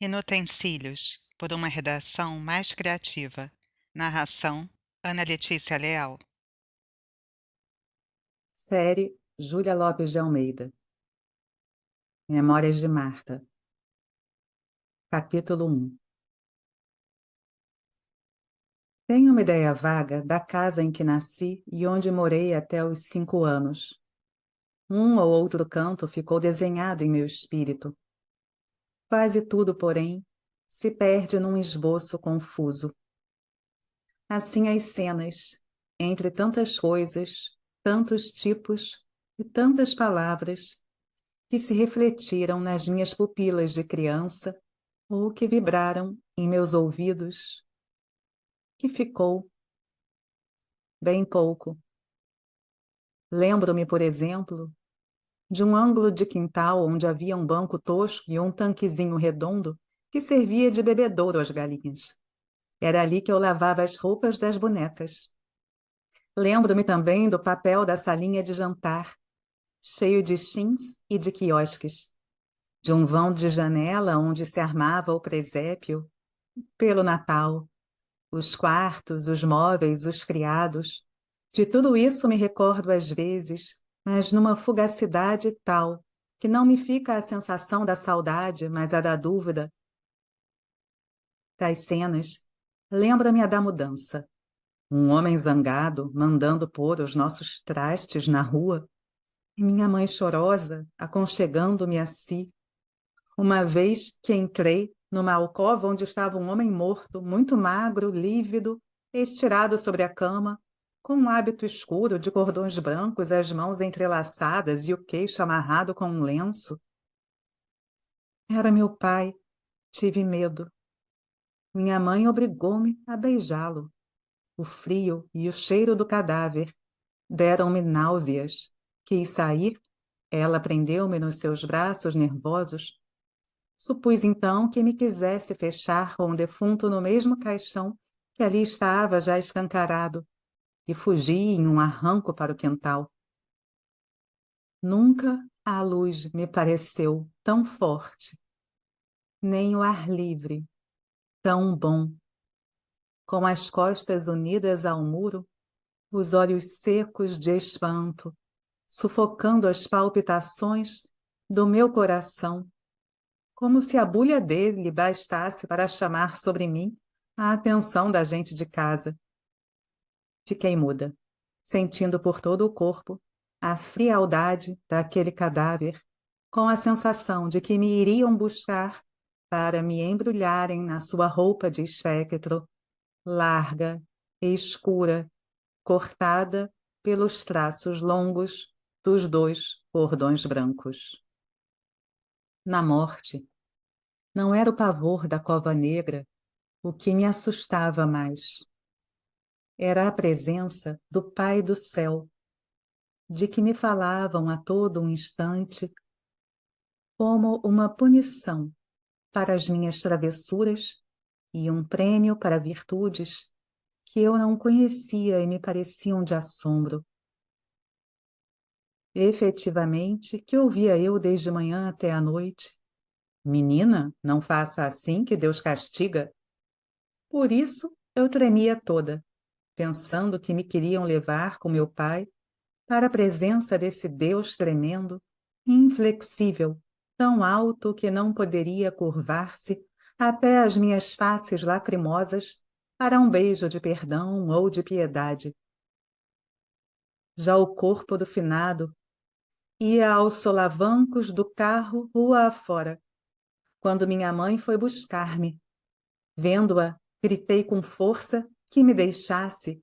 Inutensílios, por uma redação mais criativa. Narração: Ana Letícia Leal. Série Júlia Lopes de Almeida. Memórias de Marta. Capítulo 1. Tenho uma ideia vaga da casa em que nasci e onde morei até os 5 anos. Um ou outro canto ficou desenhado em meu espírito. Quase tudo, porém, se perde num esboço confuso. Assim as cenas, entre tantas coisas, tantos tipos e tantas palavras, que se refletiram nas minhas pupilas de criança ou que vibraram em meus ouvidos, que ficou bem pouco. Lembro-me, por exemplo, de um ângulo de quintal onde havia um banco tosco e um tanquezinho redondo que servia de bebedouro às galinhas. Era ali que eu lavava as roupas das bonecas. Lembro-me também do papel da salinha de jantar, cheio de chins e de quiosques, de um vão de janela onde se armava o presépio pelo Natal, os quartos, os móveis, os criados. De tudo isso me recordo às vezes, mas numa fugacidade tal que não me fica a sensação da saudade, mas a da dúvida. Das cenas, lembra-me a da mudança. Um homem zangado mandando pôr os nossos trastes na rua, e minha mãe chorosa aconchegando-me a si. Uma vez que entrei numa alcova onde estava um homem morto, muito magro, lívido, estirado sobre a cama, com um hábito escuro de cordões brancos, as mãos entrelaçadas e o queixo amarrado com um lenço. Era meu pai. Tive medo. Minha mãe obrigou-me a beijá-lo. O frio e o cheiro do cadáver deram-me náuseas. Quis sair. Ela prendeu-me nos seus braços nervosos. Supus então que me quisesse fechar com o defunto no mesmo caixão que ali estava já escancarado, e fugi em um arranco para o quintal. Nunca a luz me pareceu tão forte, nem o ar livre tão bom. Com as costas unidas ao muro, os olhos secos de espanto, sufocando as palpitações do meu coração, como se a bulha dele bastasse para chamar sobre mim a atenção da gente de casa. Fiquei muda, sentindo por todo o corpo a frialdade daquele cadáver, com a sensação de que me iriam buscar para me embrulharem na sua roupa de espectro, larga, escura, cortada pelos traços longos dos 2 cordões brancos. Na morte, não era o pavor da cova negra o que me assustava mais. Era a presença do Pai do céu, de que me falavam a todo um instante como uma punição para as minhas travessuras e um prêmio para virtudes que eu não conhecia e me pareciam de assombro. Efetivamente, que ouvia eu desde manhã até a noite: menina, não faça assim que Deus castiga. Por isso eu tremia toda, pensando que me queriam levar com meu pai para a presença desse Deus tremendo, inflexível, tão alto que não poderia curvar-se até as minhas faces lacrimosas para um beijo de perdão ou de piedade. Já o corpo do finado ia aos solavancos do carro rua afora, quando minha mãe foi buscar-me. Vendo-a, gritei com força que me deixasse,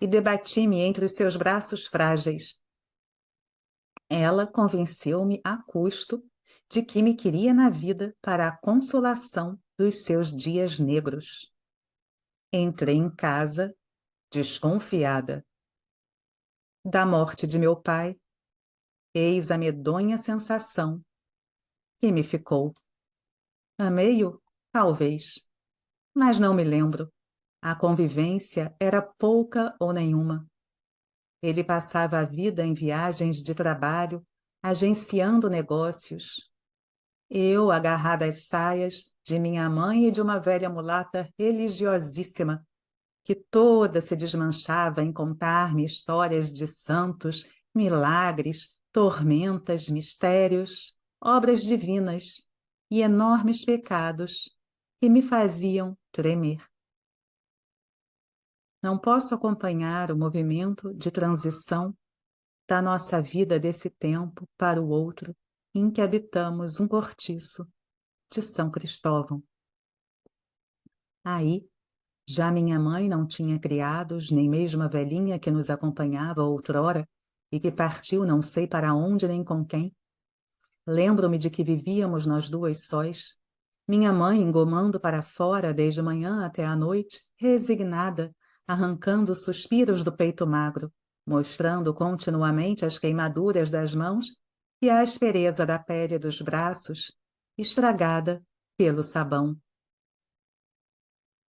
e debati-me entre os seus braços frágeis. Ela convenceu-me a custo de que me queria na vida para a consolação dos seus dias negros. Entrei em casa, desconfiada. Da morte de meu pai, eis a medonha sensação que me ficou. Amei-o? Talvez, mas não me lembro. A convivência era pouca ou nenhuma. Ele passava a vida em viagens de trabalho, agenciando negócios. Eu, agarrada às saias de minha mãe e de uma velha mulata religiosíssima, que toda se desmanchava em contar-me histórias de santos, milagres, tormentas, mistérios, obras divinas e enormes pecados que me faziam tremer. Não posso acompanhar o movimento de transição da nossa vida desse tempo para o outro em que habitamos um cortiço de São Cristóvão. Aí, já minha mãe não tinha criados, nem mesmo a velhinha que nos acompanhava outrora e que partiu não sei para onde nem com quem. Lembro-me de que vivíamos nós duas sós, minha mãe engomando para fora desde manhã até à noite, resignada, arrancando suspiros do peito magro, mostrando continuamente as queimaduras das mãos e a aspereza da pele dos braços, estragada pelo sabão.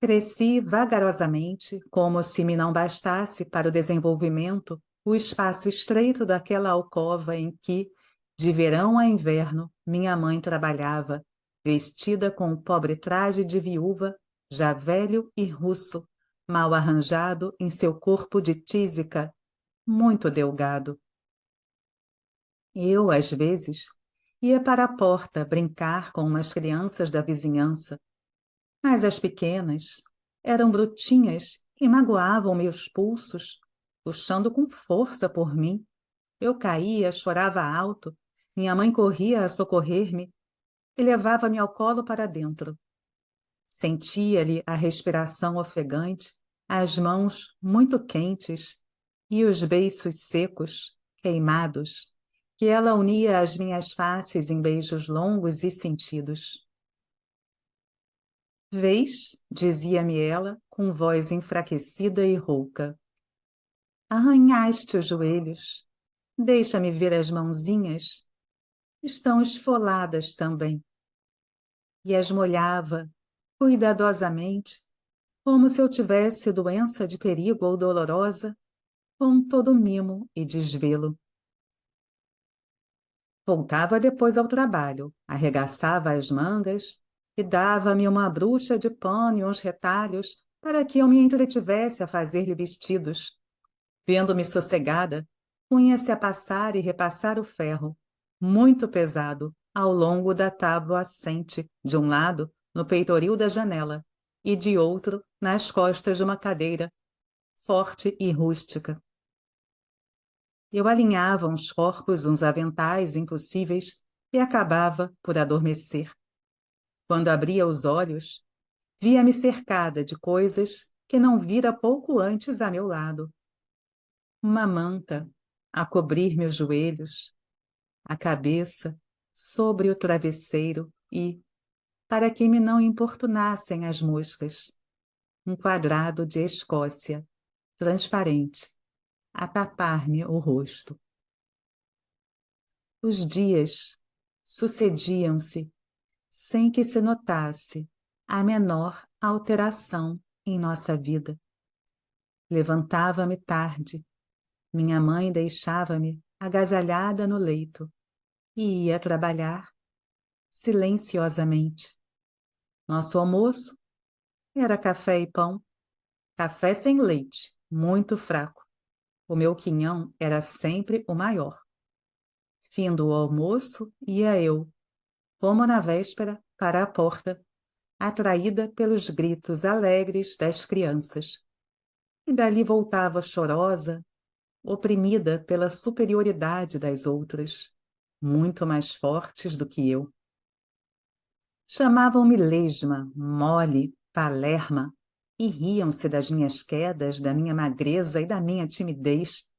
Cresci vagarosamente, como se me não bastasse para o desenvolvimento o espaço estreito daquela alcova em que, de verão a inverno, minha mãe trabalhava, vestida com o pobre traje de viúva, já velho e russo, mal arranjado em seu corpo de tísica, muito delgado. Eu, às vezes, ia para a porta brincar com umas crianças da vizinhança, mas as pequenas eram brutinhas e magoavam meus pulsos, puxando com força por mim. Eu caía, chorava alto, minha mãe corria a socorrer-me e levava-me ao colo para dentro. Sentia-lhe a respiração ofegante, as mãos muito quentes e os beiços secos, queimados, que ela unia às minhas faces em beijos longos e sentidos. Vês, dizia-me ela, com voz enfraquecida e rouca. Arranhaste os joelhos. Deixa-me ver as mãozinhas. Estão esfoladas também. E as molhava, cuidadosamente, como se eu tivesse doença de perigo ou dolorosa, com todo mimo e desvelo. Voltava depois ao trabalho, arregaçava as mangas e dava-me uma bruxa de pano e uns retalhos para que eu me entretivesse a fazer-lhe vestidos. Vendo-me sossegada, punha-se a passar e repassar o ferro, muito pesado, ao longo da tábua assente, de um lado, no peitoril da janela, e de outro, nas costas de uma cadeira, forte e rústica. Eu alinhava uns corpos, uns aventais impossíveis e acabava por adormecer. Quando abria os olhos, via-me cercada de coisas que não vira pouco antes a meu lado. Uma manta a cobrir-me os joelhos, a cabeça sobre o travesseiro e, para que me não importunassem as moscas, um quadrado de Escócia, transparente, a tapar-me o rosto. Os dias sucediam-se sem que se notasse a menor alteração em nossa vida. Levantava-me tarde, minha mãe deixava-me agasalhada no leito e ia trabalhar silenciosamente. Nosso almoço era café e pão, café sem leite, muito fraco. O meu quinhão era sempre o maior. Findo o almoço, ia eu, como na véspera, para a porta, atraída pelos gritos alegres das crianças. E dali voltava chorosa, oprimida pela superioridade das outras, muito mais fortes do que eu. Chamavam-me lesma, mole, palerma, e riam-se das minhas quedas, da minha magreza e da minha timidez.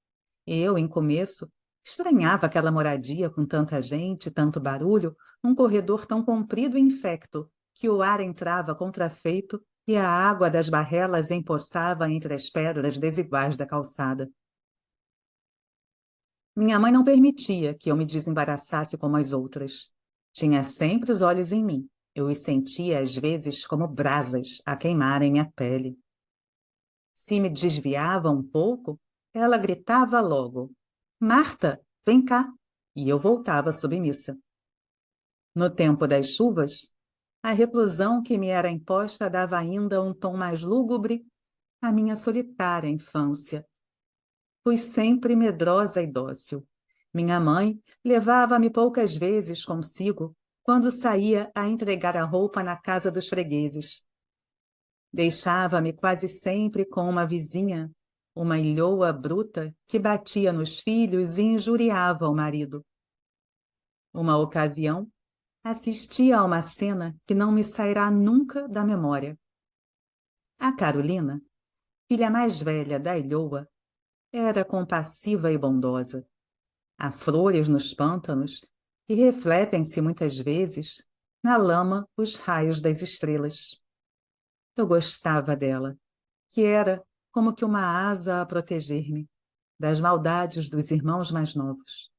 Eu, em começo, estranhava aquela moradia com tanta gente, tanto barulho, um corredor tão comprido e infecto, que o ar entrava contrafeito e a água das barrelas empoçava entre as pedras desiguais da calçada. Minha mãe não permitia que eu me desembaraçasse como as outras. Tinha sempre os olhos em mim. Eu os sentia, às vezes, como brasas a queimarem minha pele. Se me desviava um pouco, ela gritava logo: Marta, vem cá! E eu voltava submissa. No tempo das chuvas, a reclusão que me era imposta dava ainda um tom mais lúgubre à minha solitária infância. Fui sempre medrosa e dócil. Minha mãe levava-me poucas vezes consigo quando saía a entregar a roupa na casa dos fregueses. Deixava-me quase sempre com uma vizinha, uma ilhoa bruta que batia nos filhos e injuriava o marido. Uma ocasião, assisti a uma cena que não me sairá nunca da memória. A Carolina, filha mais velha da ilhoa, era compassiva e bondosa. Há flores nos pântanos e refletem-se muitas vezes na lama os raios das estrelas. Eu gostava dela, que era como que uma asa a proteger-me das maldades dos irmãos mais novos.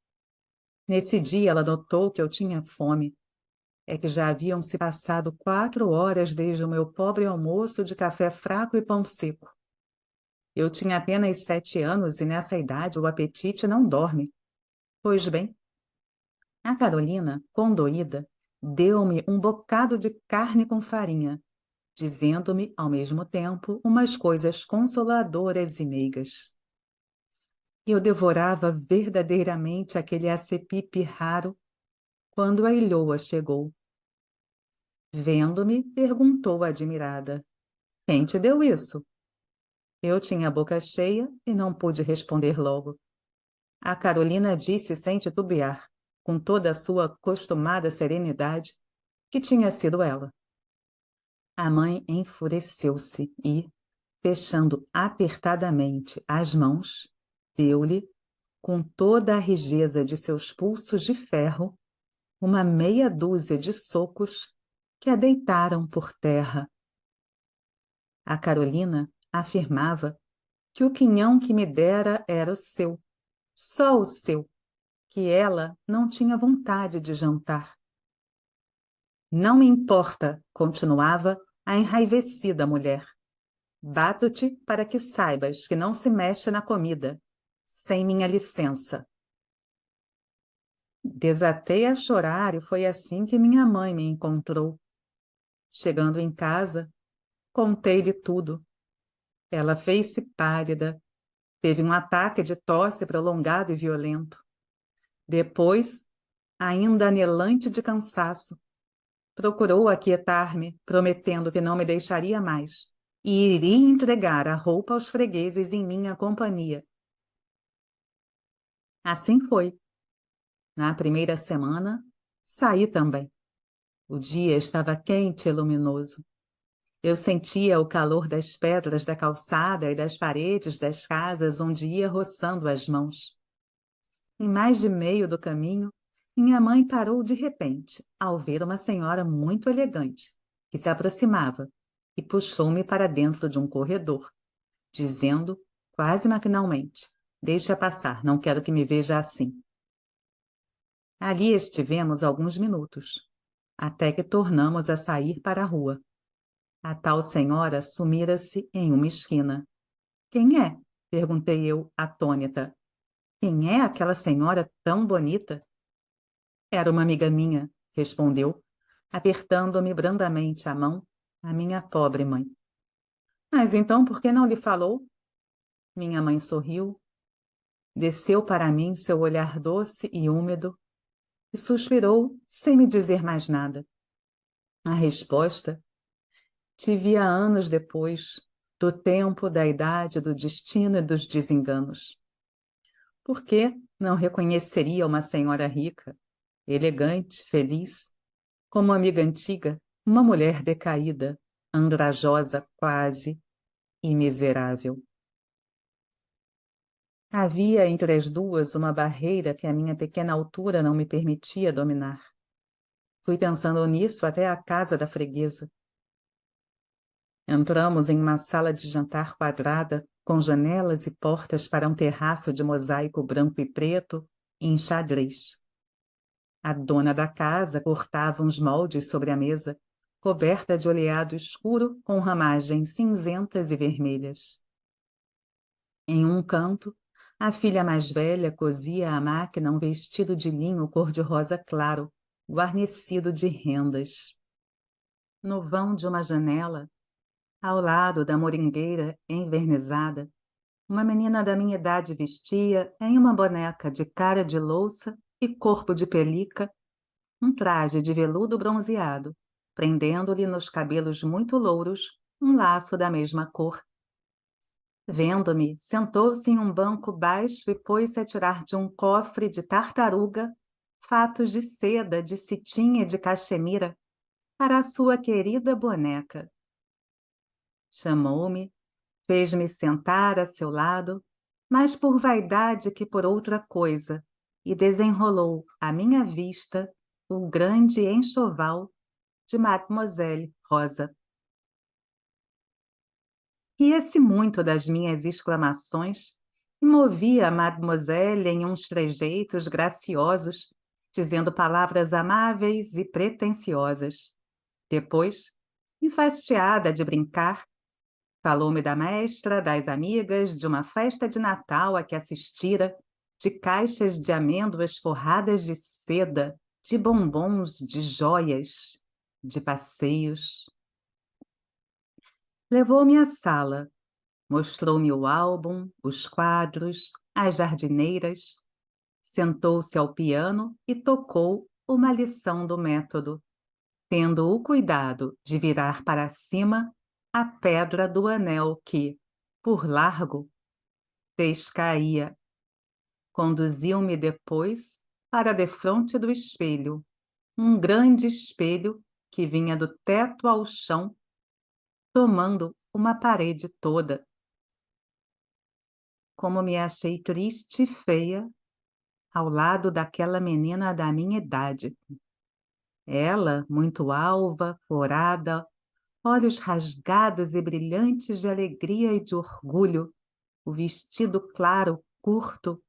Nesse dia ela notou que eu tinha fome. É que já haviam se passado 4 horas desde o meu pobre almoço de café fraco e pão seco. Eu tinha apenas 7 anos e nessa idade o apetite não dorme. Pois bem, a Carolina, condoída, deu-me um bocado de carne com farinha, dizendo-me, ao mesmo tempo, umas coisas consoladoras e meigas. Eu devorava verdadeiramente aquele acepipe raro quando a ilhoa chegou. Vendo-me, perguntou admirada: "Quem te deu isso?" Eu tinha a boca cheia e não pude responder logo. A Carolina disse sem titubear, com toda a sua acostumada serenidade, que tinha sido ela. A mãe enfureceu-se e, fechando apertadamente as mãos, deu-lhe, com toda a rijeza de seus pulsos de ferro, uma meia dúzia de socos que a deitaram por terra. A Carolina afirmava que o quinhão que me dera era o seu, só o seu, que ela não tinha vontade de jantar. Não me importa, continuava a enraivecida mulher. Bato-te para que saibas que não se mexe na comida, sem minha licença. Desatei a chorar e foi assim que minha mãe me encontrou. Chegando em casa, contei-lhe tudo. Ela fez-se pálida, teve um ataque de tosse prolongado e violento. Depois, ainda anelante de cansaço, procurou aquietar-me, prometendo que não me deixaria mais e iria entregar a roupa aos fregueses em minha companhia. Assim foi. Na primeira semana, saí também. O dia estava quente e luminoso. Eu sentia o calor das pedras da calçada e das paredes das casas onde ia roçando as mãos. Em mais de meio do caminho, minha mãe parou de repente, ao ver uma senhora muito elegante, que se aproximava, e puxou-me para dentro de um corredor, dizendo, quase maquinalmente: "Deixa passar, não quero que me veja assim." Ali estivemos alguns minutos, até que tornamos a sair para a rua. A tal senhora sumira-se em uma esquina. "Quem é?" perguntei eu, atônita. "Quem é aquela senhora tão bonita?" "Era uma amiga minha", respondeu, apertando-me brandamente a mão, a minha pobre mãe. "Mas então por que não lhe falou?" Minha mãe sorriu, desceu para mim seu olhar doce e úmido e suspirou sem me dizer mais nada. A resposta tive-a anos depois, do tempo, da idade, do destino e dos desenganos. Por que não reconheceria uma senhora rica, elegante, feliz, como amiga antiga, uma mulher decaída, andrajosa quase e miserável? Havia entre as duas uma barreira que a minha pequena altura não me permitia dominar. Fui pensando nisso até a casa da freguesa. Entramos em uma sala de jantar quadrada, com janelas e portas para um terraço de mosaico branco e preto e em xadrez. A dona da casa cortava uns moldes sobre a mesa, coberta de oleado escuro com ramagens cinzentas e vermelhas. Em um canto, a filha mais velha cosia à máquina um vestido de linho cor-de-rosa claro, guarnecido de rendas. No vão de uma janela, ao lado da moringueira envernizada, uma menina da minha idade vestia, em uma boneca de cara de louça e corpo de pelica, um traje de veludo bronzeado, prendendo-lhe nos cabelos muito louros um laço da mesma cor. Vendo-me, sentou-se em um banco baixo e pôs-se a tirar de um cofre de tartaruga fatos de seda, de cetim e de caxemira para a sua querida boneca. Chamou-me, fez-me sentar a seu lado, mais por vaidade que por outra coisa, e desenrolou à minha vista o grande enxoval de Mademoiselle Rosa. Ria-se muito das minhas exclamações e movia a Mademoiselle em uns trejeitos graciosos, dizendo palavras amáveis e pretensiosas. Depois, enfastiada de brincar, falou-me da mestra, das amigas, de uma festa de Natal a que assistira, de caixas de amêndoas forradas de seda, de bombons, de joias, de passeios. Levou-me à sala, mostrou-me o álbum, os quadros, as jardineiras, sentou-se ao piano e tocou uma lição do método, tendo o cuidado de virar para cima a pedra do anel que, por largo, descaía. Conduziu-me depois para defronte do espelho, um grande espelho que vinha do teto ao chão, tomando uma parede toda. Como me achei triste e feia ao lado daquela menina da minha idade. Ela, muito alva, corada, olhos rasgados e brilhantes de alegria e de orgulho, o vestido claro, curto,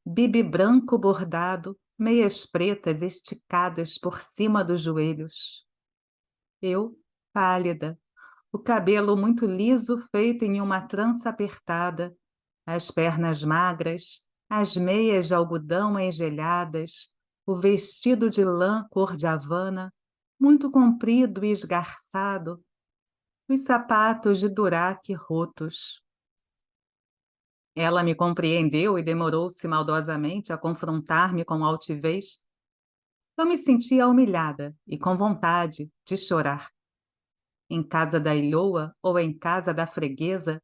bibe branco bordado, meias pretas esticadas por cima dos joelhos. Eu, pálida, o cabelo muito liso feito em uma trança apertada, as pernas magras, as meias de algodão engelhadas, o vestido de lã cor de Havana, muito comprido e esgarçado, os sapatos de duraque rotos. Ela me compreendeu e demorou-se maldosamente a confrontar-me com altivez. Eu me sentia humilhada e com vontade de chorar. Em casa da ilhoa ou em casa da freguesa,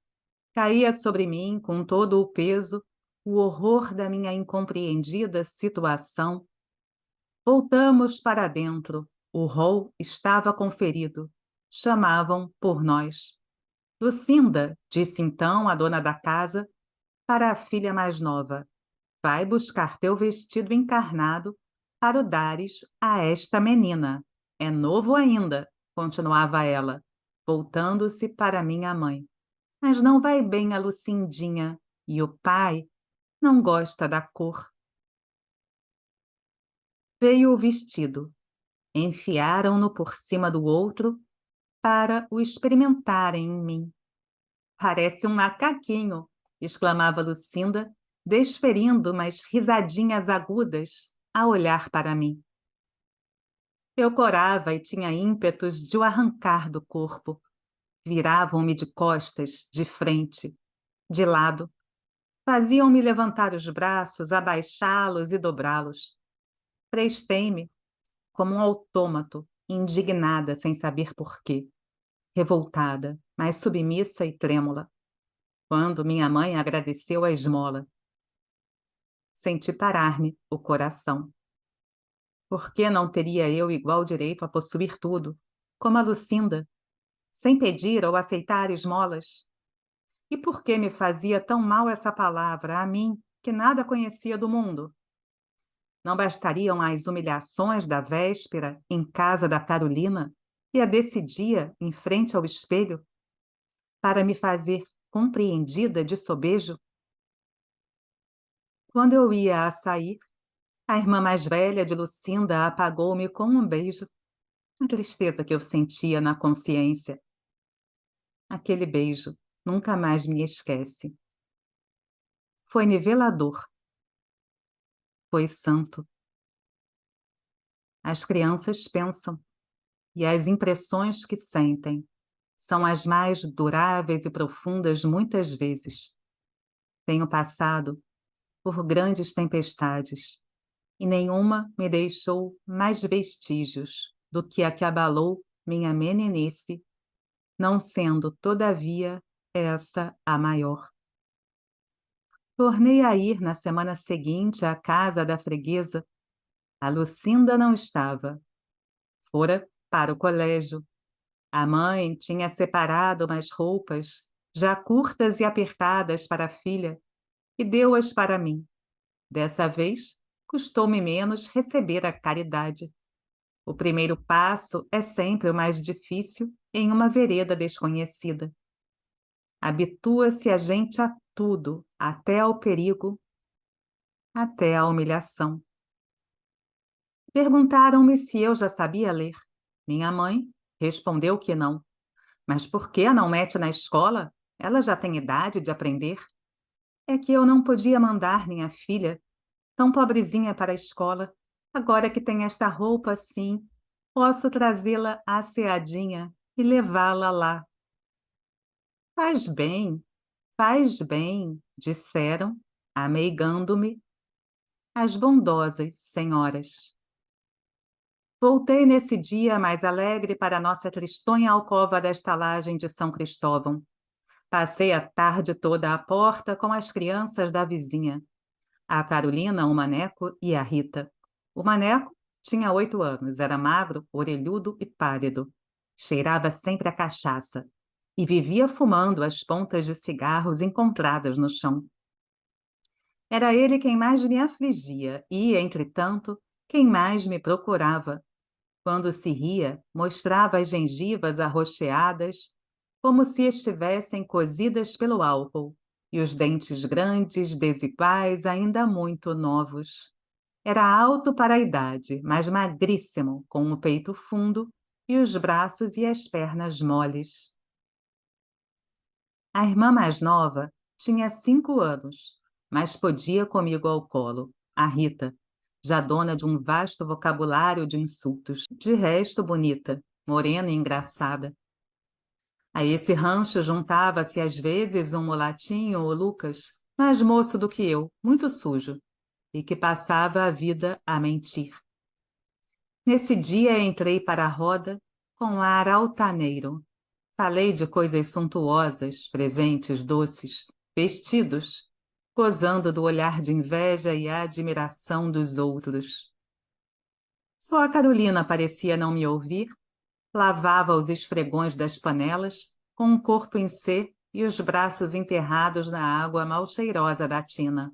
caía sobre mim, com todo o peso, o horror da minha incompreendida situação. Voltamos para dentro. O rol estava conferido. Chamavam por nós. Lucinda, disse então a dona da casa para a filha mais nova, vai buscar teu vestido encarnado para o dares a esta menina. É novo ainda, continuava ela, voltando-se para minha mãe. Mas não vai bem a Lucindinha, e o pai não gosta da cor. Veio o vestido, enfiaram-no por cima do outro para o experimentarem em mim. Parece um macaquinho, exclamava Lucinda, desferindo umas risadinhas agudas a olhar para mim. Eu corava e tinha ímpetos de o arrancar do corpo. Viravam-me de costas, de frente, de lado. Faziam-me levantar os braços, abaixá-los e dobrá-los. Prestei-me como um autômato, indignada, sem saber por quê, revoltada, mas submissa e trêmula. Quando minha mãe agradeceu a esmola, senti parar-me o coração. Por que não teria eu igual direito a possuir tudo, como a Lucinda, sem pedir ou aceitar esmolas? E por que me fazia tão mal essa palavra a mim, que nada conhecia do mundo? Não bastariam as humilhações da véspera em casa da Carolina e a desse dia em frente ao espelho, para me fazer compreendida de sobejo? Quando eu ia a sair, a irmã mais velha de Lucinda apagou-me com um beijo, a tristeza que eu sentia na consciência. Aquele beijo nunca mais me esquece. Foi nivelador, foi santo. As crianças pensam, e as impressões que sentem são as mais duráveis e profundas muitas vezes. Tenho passado por grandes tempestades, e nenhuma me deixou mais vestígios do que a que abalou minha meninice, não sendo, todavia, essa a maior. Tornei a ir na semana seguinte à casa da freguesa. A Lucinda não estava. Fora para o colégio. A mãe tinha separado umas roupas, já curtas e apertadas para a filha, e deu-as para mim. Dessa vez, custou-me menos receber a caridade. O primeiro passo é sempre o mais difícil em uma vereda desconhecida. Habitua-se a gente a tudo, até ao perigo, até à humilhação. Perguntaram-me se eu já sabia ler. Minha mãe respondeu que não. Mas por que a não mete na escola? Ela já tem idade de aprender. É que eu não podia mandar minha filha, tão pobrezinha, para a escola. Agora que tem esta roupa assim, posso trazê-la asseadinha e levá-la lá. Faz bem, disseram, ameigando-me, as bondosas senhoras. Voltei nesse dia mais alegre para a nossa tristonha alcova da estalagem de São Cristóvão. Passei a tarde toda à porta com as crianças da vizinha. A Carolina, o Maneco e a Rita. O Maneco tinha 8 anos, era magro, orelhudo e pálido. Cheirava sempre a cachaça e vivia fumando as pontas de cigarros encontradas no chão. Era ele quem mais me afligia e, entretanto, quem mais me procurava. Quando se ria, mostrava as gengivas arroxeadas, como se estivessem cozidas pelo álcool, e os dentes grandes, desiguais, ainda muito novos. Era alto para a idade, mas magríssimo, com o peito fundo e os braços e as pernas moles. A irmã mais nova tinha 5 anos, mas podia comigo ao colo, a Rita, já dona de um vasto vocabulário de insultos, de resto bonita, morena e engraçada. A esse rancho juntava-se às vezes um mulatinho, o Lucas, mais moço do que eu, muito sujo, e que passava a vida a mentir. Nesse dia entrei para a roda com ar altaneiro. Falei de coisas suntuosas, presentes, doces, vestidos, gozando do olhar de inveja e admiração dos outros. Só a Carolina parecia não me ouvir, lavava os esfregões das panelas, com o corpo em C e os braços enterrados na água mal cheirosa da tina.